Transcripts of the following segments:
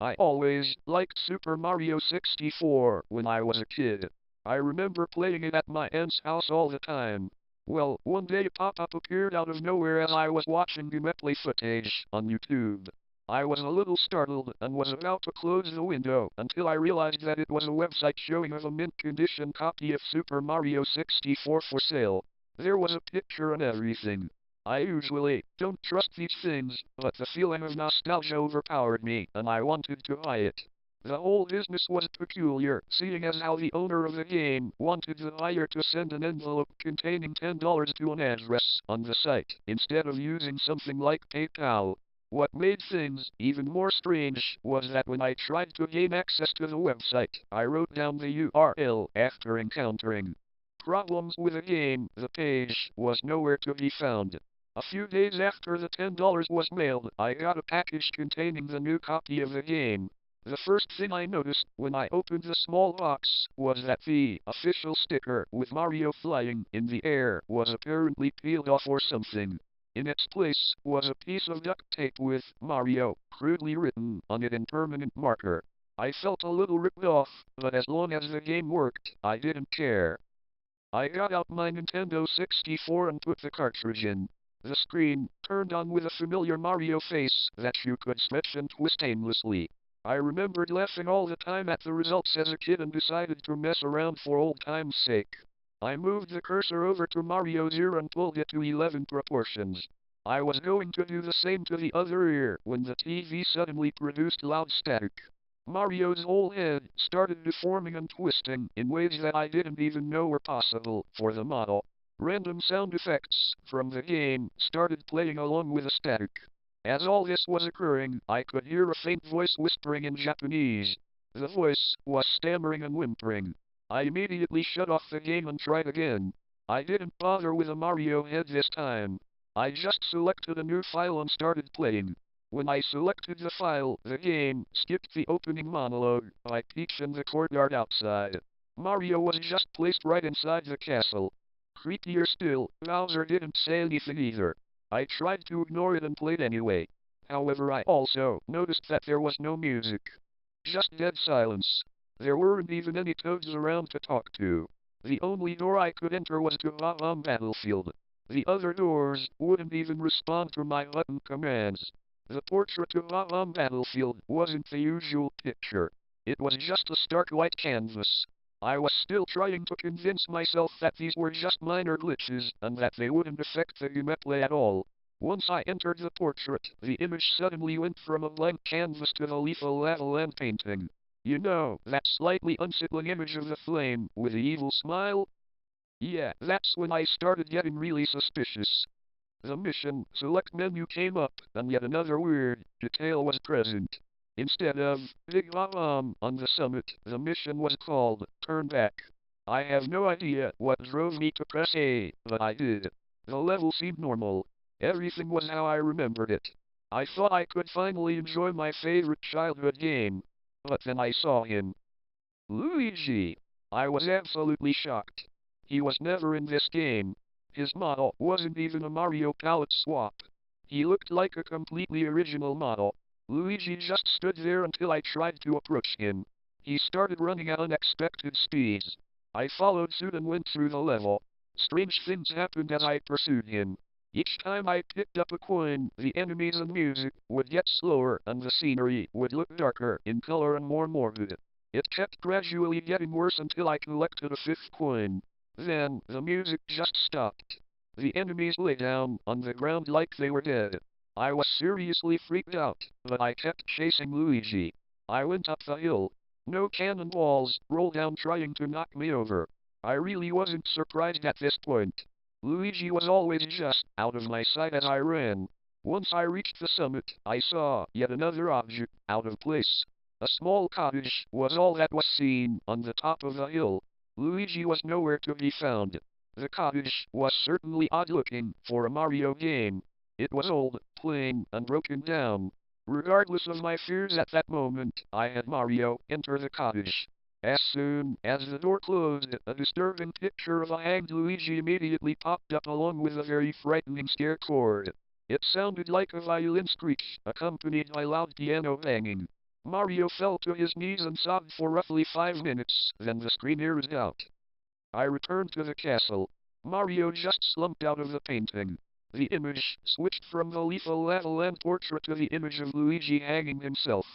I always liked Super Mario 64 when I was a kid. I remember playing it at my aunt's house all the time. Well, one day a pop-up appeared out of nowhere as I was watching gameplay footage on YouTube. I was a little startled and was about to close the window until I realized that it was a website showing of a mint-condition copy of Super Mario 64 for sale. There was a picture and everything. I usually don't trust these things, but the feeling of nostalgia overpowered me, and I wanted to buy it. The whole business was peculiar, seeing as how the owner of the game wanted the buyer to send an envelope containing $10 to an address on the site, instead of using something like PayPal. What made things even more strange was that when I tried to gain access to the website, I wrote down the URL after encountering problems with the game. The page was nowhere to be found. A few days after the $10 was mailed, I got a package containing the new copy of the game. The first thing I noticed when I opened the small box was that the official sticker with Mario flying in the air was apparently peeled off or something. In its place was a piece of duct tape with Mario crudely written on it in permanent marker. I felt a little ripped off, but as long as the game worked, I didn't care. I got out my Nintendo 64 and put the cartridge in. The screen turned on with a familiar Mario face that you could stretch and twist aimlessly. I remembered laughing all the time at the results as a kid and decided to mess around for old time's sake. I moved the cursor over to Mario 0 and pulled it to 11 proportions. I was going to do the same to the other ear when the TV suddenly produced loud static. Mario's whole head started deforming and twisting in ways that I didn't even know were possible for the model. Random sound effects from the game started playing along with the static. As all this was occurring, I could hear a faint voice whispering in Japanese. The voice was stammering and whimpering. I immediately shut off the game and tried again. I didn't bother with a Mario head this time. I just selected a new file and started playing. When I selected the file, the game skipped the opening monologue by Peach in the courtyard outside. Mario was just placed right inside the castle. Creepier still, Bowser didn't say anything either. I tried to ignore it and played anyway. However, I also noticed that there was no music. Just dead silence. There weren't even any toads around to talk to. The only door I could enter was to Vavam Battlefield. The other doors wouldn't even respond to my button commands. The portrait of Vavam Battlefield wasn't the usual picture. It was just a stark white canvas. I was still trying to convince myself that these were just minor glitches and that they wouldn't affect the gameplay at all. Once I entered the portrait, the image suddenly went from a blank canvas to the lethal lava land painting. You know, that slightly unsettling image of the flame with the evil smile? Yeah, that's when I started getting really suspicious. The mission select menu came up, and yet another weird detail was present. Instead of Big Bomb on the summit, the mission was called Turn Back. I have no idea what drove me to press A, but I did. The level seemed normal. Everything was how I remembered it. I thought I could finally enjoy my favorite childhood game. But then I saw him. Luigi! I was absolutely shocked. He was never in this game. His model wasn't even a Mario palette swap. He looked like a completely original model. Luigi just stood there until I tried to approach him. He started running at unexpected speeds. I followed suit and went through the level. Strange things happened as I pursued him. Each time I picked up a coin, the enemies and music would get slower and the scenery would look darker in color and more morbid. It kept gradually getting worse until I collected a fifth coin. Then, the music just stopped. The enemies lay down on the ground like they were dead. I was seriously freaked out, but I kept chasing Luigi. I went up the hill. No cannonballs rolled down trying to knock me over. I really wasn't surprised at this point. Luigi was always just out of my sight as I ran. Once I reached the summit, I saw yet another object out of place. A small cottage was all that was seen on the top of the hill. Luigi was nowhere to be found. The cottage was certainly odd-looking for a Mario game. It was old, plain, and broken down. Regardless of my fears at that moment, I had Mario enter the cottage. As soon as the door closed, a disturbing picture of a hanged Luigi immediately popped up along with a very frightening scare chord. It sounded like a violin screech, accompanied by loud piano banging. Mario fell to his knees and sobbed for roughly 5 minutes, then the screen earred out. I returned to the castle. Mario just slumped out of the painting. The image switched from the lethal lava land portrait to the image of Luigi hanging himself.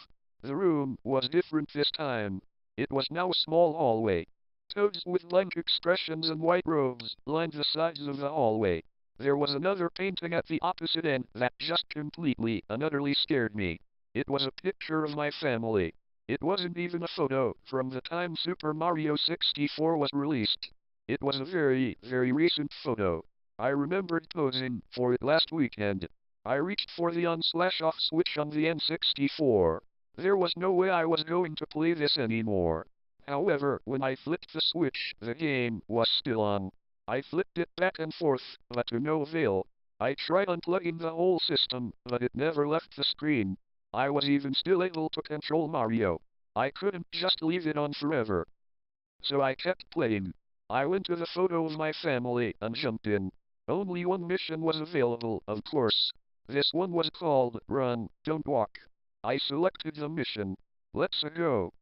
The room was different this time. It was now a small hallway. Toads with blank expressions and white robes lined the sides of the hallway. There was another painting at the opposite end that just completely and utterly scared me. It was a picture of my family. It wasn't even a photo from the time Super Mario 64 was released. It was a very, very recent photo. I remembered posing for it last weekend. I reached for the on/off switch on the N64. There was no way I was going to play this anymore. However, when I flipped the switch, the game was still on. I flipped it back and forth, but to no avail. I tried unplugging the whole system, but it never left the screen. I was even still able to control Mario. I couldn't just leave it on forever. So I kept playing. I went to the photo of my family and jumped in. Only one mission was available, of course. This one was called Run, Don't Walk. I selected the mission. Let's go.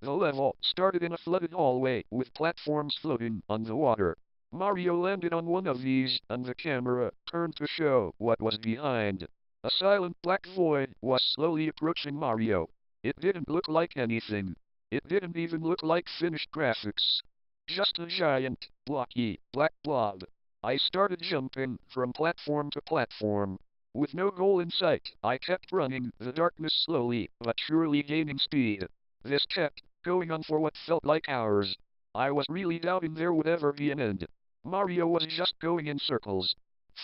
The level started in a flooded hallway with platforms floating on the water. Mario landed on one of these, and the camera turned to show what was behind. A silent black void was slowly approaching Mario. It didn't look like anything. It didn't even look like finished graphics. Just a giant, blocky, black blob. I started jumping from platform to platform. With no goal in sight, I kept running, the darkness slowly but surely gaining speed. This kept going on for what felt like hours. I was really doubting there would ever be an end. Mario was just going in circles.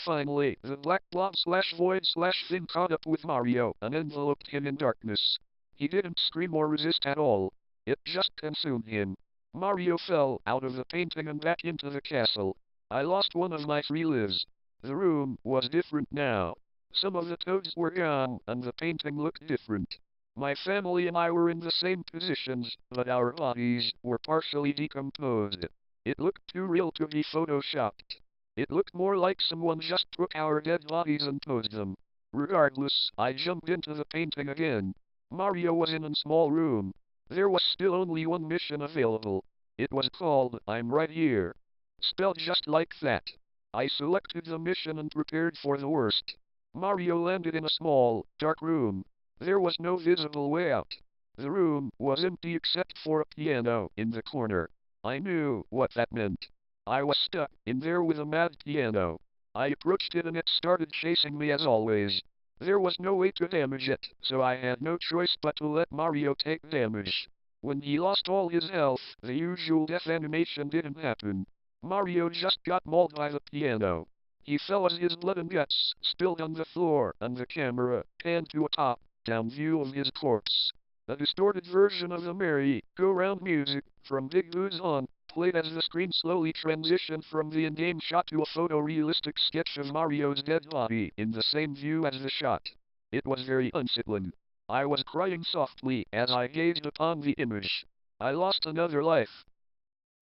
Finally, the black blob/void/thing caught up with Mario and enveloped him in darkness. He didn't scream or resist at all. It just consumed him. Mario fell out of the painting and back into the castle. I lost one of my 3 lives. The room was different now. Some of the toads were gone, and the painting looked different. My family and I were in the same positions, but our bodies were partially decomposed. It looked too real to be photoshopped. It looked more like someone just took our dead bodies and posed them. Regardless, I jumped into the painting again. Mario was in a small room. There was still only one mission available. It was called I'm Right Here. Spelled just like that. I selected the mission and prepared for the worst. Mario landed in a small, dark room. There was no visible way out. The room was empty except for a piano in the corner. I knew what that meant. I was stuck in there with a mad piano. I approached it and it started chasing me as always. There was no way to damage it, so I had no choice but to let Mario take damage. When he lost all his health, the usual death animation didn't happen. Mario just got mauled by the piano. He fell as his blood and guts spilled on the floor, and the camera panned to a top-down view of his corpse. A distorted version of the merry-go-round music from Big Boo's On played as the screen slowly transitioned from the in-game shot to a photorealistic sketch of Mario's dead body in the same view as the shot. It was very unsettling. I was crying softly as I gazed upon the image. I lost another life.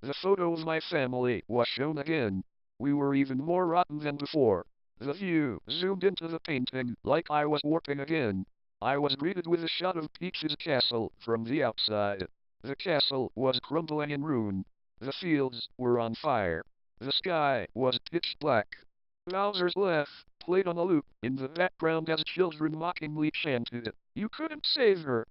The photo of my family was shown again. We were even more rotten than before. The view zoomed into the painting like I was warping again. I was greeted with a shot of Peach's castle from the outside. The castle was crumbling in ruin. The fields were on fire. The sky was pitch black. Bowser's laugh played on a loop in the background as children mockingly chanted, "You couldn't save her."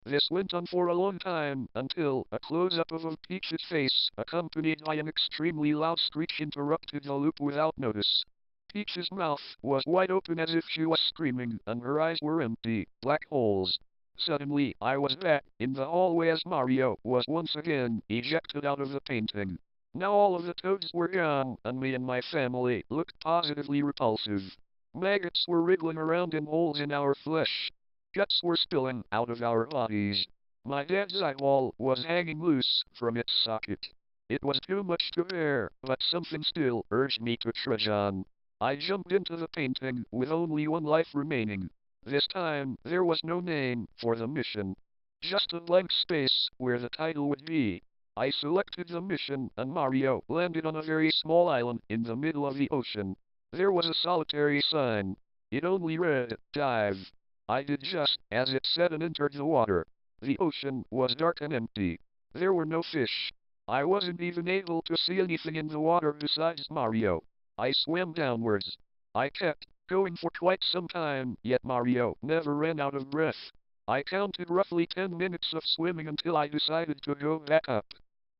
This went on for a long time, until a close-up of Peach's face, accompanied by an extremely loud screech, interrupted the loop without notice. Peach's mouth was wide open as if she was screaming, and her eyes were empty, black holes. Suddenly, I was back in the hallway as Mario was once again ejected out of the painting. Now all of the toads were gone, and me and my family looked positively repulsive. Maggots were wriggling around in holes in our flesh. Guts were spilling out of our bodies. My dad's eyeball was hanging loose from its socket. It was too much to bear, but something still urged me to trudge on. I jumped into the painting with only one life remaining. This time, there was no name for the mission. Just a blank space where the title would be. I selected the mission, and Mario landed on a very small island in the middle of the ocean. There was a solitary sign. It only read, "Dive." I did just as it said and entered the water. The ocean was dark and empty. There were no fish. I wasn't even able to see anything in the water besides Mario. I swam downwards. I kept going for quite some time, yet Mario never ran out of breath. I counted roughly 10 minutes of swimming until I decided to go back up.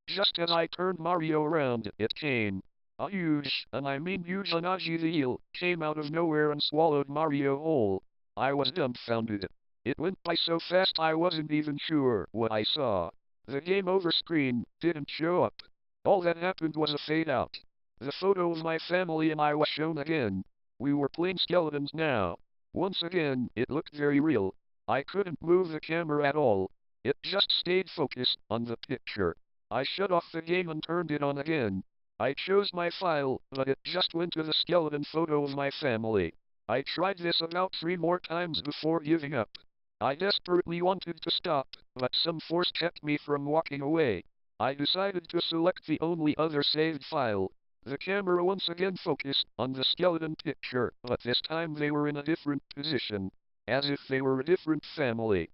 Just as I turned Mario around, it came. A huge, and I mean huge Anaji the eel, came out of nowhere and swallowed Mario whole. I was dumbfounded. It went by so fast I wasn't even sure what I saw. The game over screen didn't show up. All that happened was a fade out. The photo of my family and I was shown again. We were playing skeletons now. Once again, it looked very real. I couldn't move the camera at all. It just stayed focused on the picture. I shut off the game and turned it on again. I chose my file, but it just went to the skeleton photo of my family. I tried this about 3 more times before giving up. I desperately wanted to stop, but some force kept me from walking away. I decided to select the only other saved file. The camera once again focused on the skeleton picture, but this time they were in a different position, as if they were a different family.